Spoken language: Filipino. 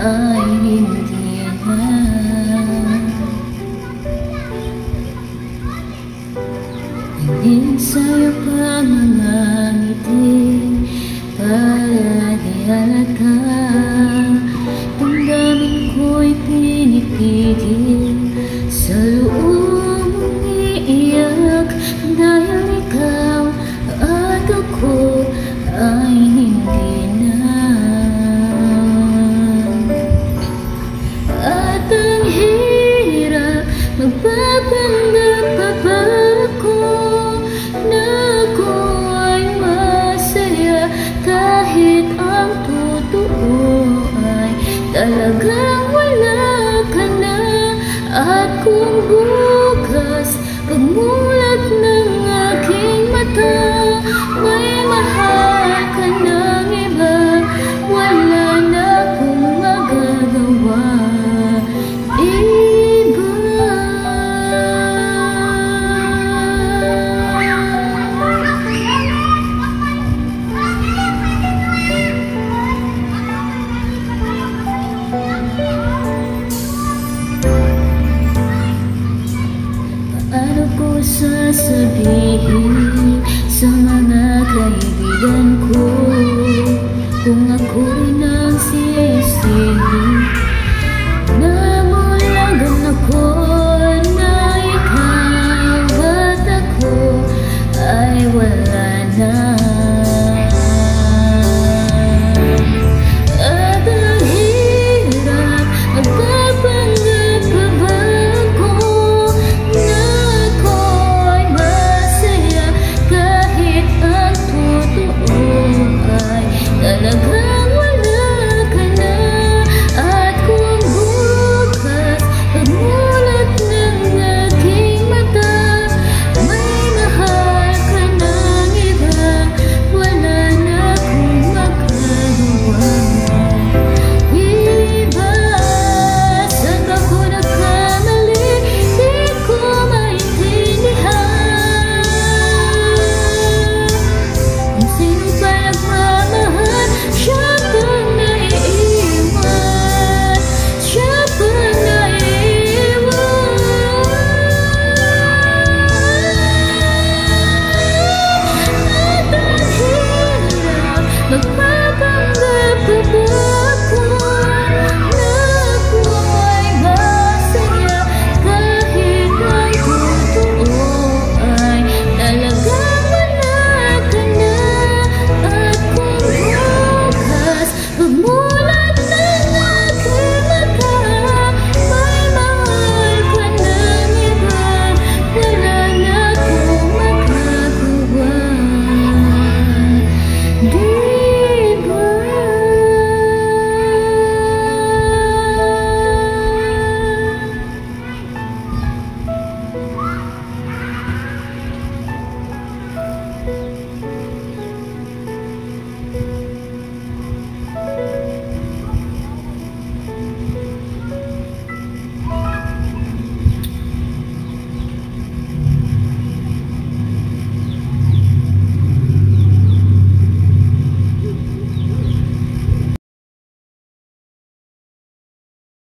Ay hindi na. Tingin sa'yo pa mga ngiti para di halata. Damdamin ko'y pinipigil sa loob mong iiyak, dahil ikaw at ako ay hindi na. Magpapanggap pa ba ako na ako ay masaya, kahit ang totoo ay talagang wala ka na. At kung bukas pagmulat ng aking mata may mahal ka ng iba, wala na akong magagawa. Paano ko sasabihin sa mga kaibigan ko kung ako rin ang sisili? Namulagan ako na ikaw at ako ay wala na.